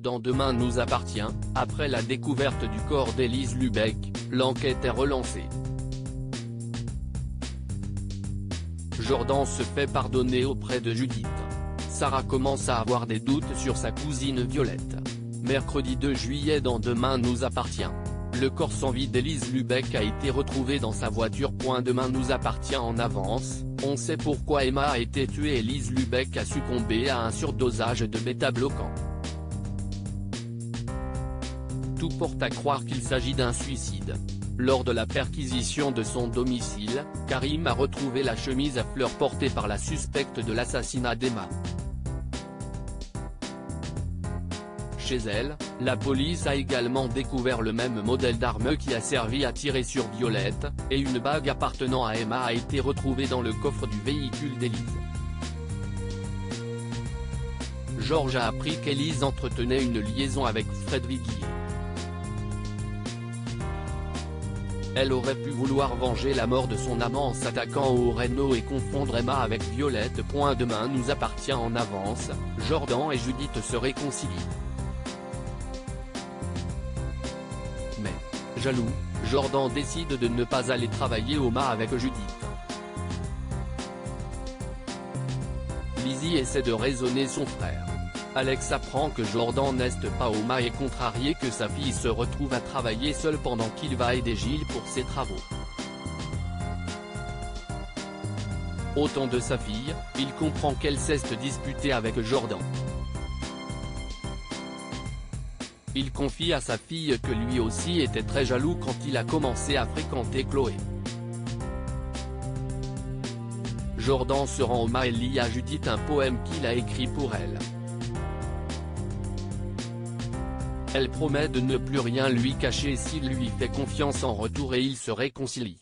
dans Demain nous appartient. Après la découverte du corps d'Élise Lubeck, l'enquête est relancée. Jordan se fait pardonner auprès de Judith. Sarah commence à avoir des doutes sur sa cousine Violette. Mercredi 2 juillet dans Demain nous appartient. Le corps sans vie d'Élise Lubeck a été retrouvé dans sa voiture. Demain nous appartient en avance. On sait pourquoi Emma a été tuée. Élise Lubeck a succombé à un surdosage de bêta-bloquants. Tout porte à croire qu'il s'agit d'un suicide. Lors de la perquisition de son domicile, Karim a retrouvé la chemise à fleurs portée par la suspecte de l'assassinat d'Emma. Chez elle, la police a également découvert le même modèle d'arme qui a servi à tirer sur Violette, et une bague appartenant à Emma a été retrouvée dans le coffre du véhicule d'Élise. Georges a appris qu'Élise entretenait une liaison avec Fred Viguier. Elle aurait pu vouloir venger la mort de son amant en s'attaquant au Renault et confondre Emma avec Violette. Demain nous appartient en avance, Jordan et Judith se réconcilient. Mais, jaloux, Jordan décide de ne pas aller travailler au MA avec Judith. Lizzie essaie de raisonner son frère. Alex apprend que Jordan n'est pas au MA et contrarié que sa fille se retrouve à travailler seule pendant qu'il va aider Gilles pour ses travaux. Au temps de sa fille, il comprend qu'elle cesse de disputer avec Jordan. Il confie à sa fille que lui aussi était très jaloux quand il a commencé à fréquenter Chloé. Jordan se rend au MA et lit à Judith un poème qu'il a écrit pour elle. Elle promet de ne plus rien lui cacher s'il lui fait confiance en retour et ils se réconcilient.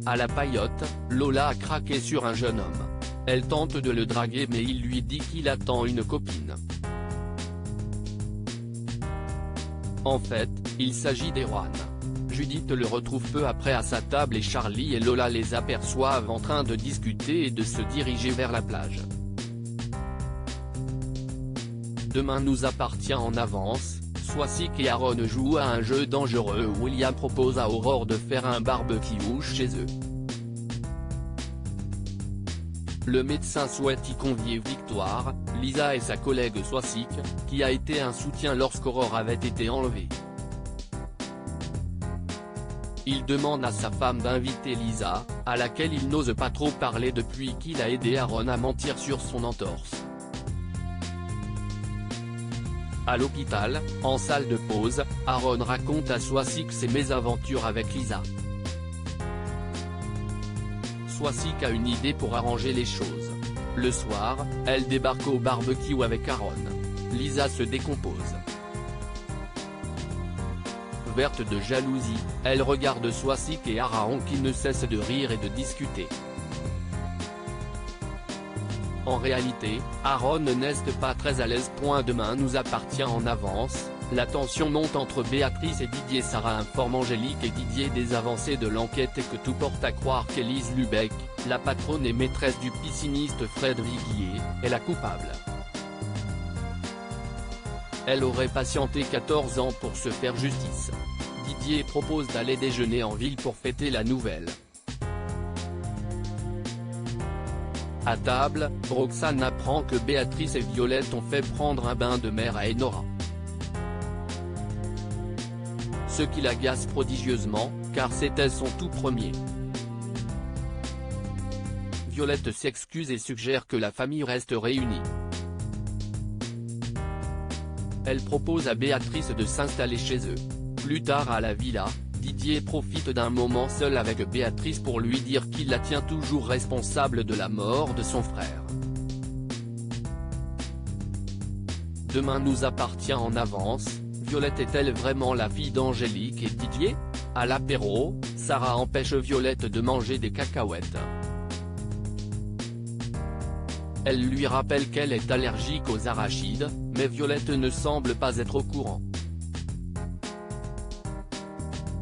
À la paillote, Lola a craqué sur un jeune homme. Elle tente de le draguer mais il lui dit qu'il attend une copine. En fait, il s'agit d'Erwan. Judith le retrouve peu après à sa table et Charlie et Lola les aperçoivent en train de discuter et de se diriger vers la plage. Demain nous appartient en avance, Swasik et Aaron jouent à un jeu dangereux où William propose à Aurore de faire un barbecue chez eux. Le médecin souhaite y convier Victoire, Lisa et sa collègue Swasik, qui a été un soutien lorsqu'Aurore avait été enlevée. Il demande à sa femme d'inviter Lisa, à laquelle il n'ose pas trop parler depuis qu'il a aidé Aaron à mentir sur son entorse. À l'hôpital, en salle de pause, Aaron raconte à Swasik ses mésaventures avec Lisa. Swasik a une idée pour arranger les choses. Le soir, elle débarque au barbecue avec Aaron. Lisa se décompose. Verte de jalousie, elle regarde Swasik et Aaron qui ne cessent de rire et de discuter. En réalité, Aaron n'est pas très à l'aise. Demain nous appartient en avance, la tension monte entre Béatrice et Didier. Sarah informe Angélique et Didier des avancées de l'enquête et que tout porte à croire qu'Élise Lubeck, la patronne et maîtresse du pisciniste Fred Viguier, est la coupable. Elle aurait patienté 14 ans pour se faire justice. Didier propose d'aller déjeuner en ville pour fêter la nouvelle. À table, Roxane apprend que Béatrice et Violette ont fait prendre un bain de mer à Enora. Ce qui l'agace prodigieusement, car c'était son tout premier. Violette s'excuse et suggère que la famille reste réunie. Elle propose à Béatrice de s'installer chez eux. Plus tard à la villa, Didier profite d'un moment seul avec Béatrice pour lui dire qu'il la tient toujours responsable de la mort de son frère. Demain nous appartient en avance, Violette est-elle vraiment la fille d'Angélique et Didier? À l'apéro, Sarah empêche Violette de manger des cacahuètes. Elle lui rappelle qu'elle est allergique aux arachides, mais Violette ne semble pas être au courant.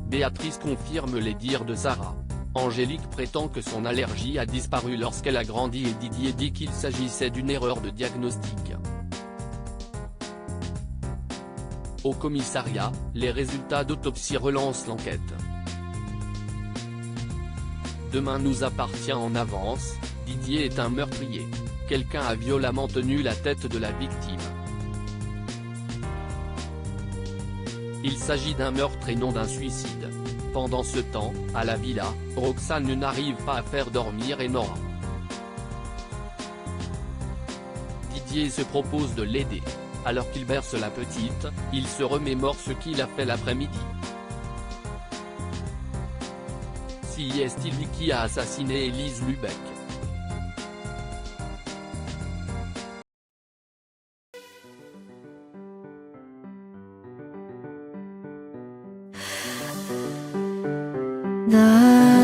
Béatrice confirme les dires de Sarah. Angélique prétend que son allergie a disparu lorsqu'elle a grandi et Didier dit qu'il s'agissait d'une erreur de diagnostic. Au commissariat, les résultats d'autopsie relancent l'enquête. Demain nous appartient en avance, Didier est un meurtrier. Quelqu'un a violemment tenu la tête de la victime. Il s'agit d'un meurtre et non d'un suicide. Pendant ce temps, à la villa, Roxane n'arrive pas à faire dormir Enora. Didier se propose de l'aider. Alors qu'il berce la petite, il se remémore ce qu'il a fait l'après-midi. Si est-il lui qui a assassiné Élise Lubeck? 나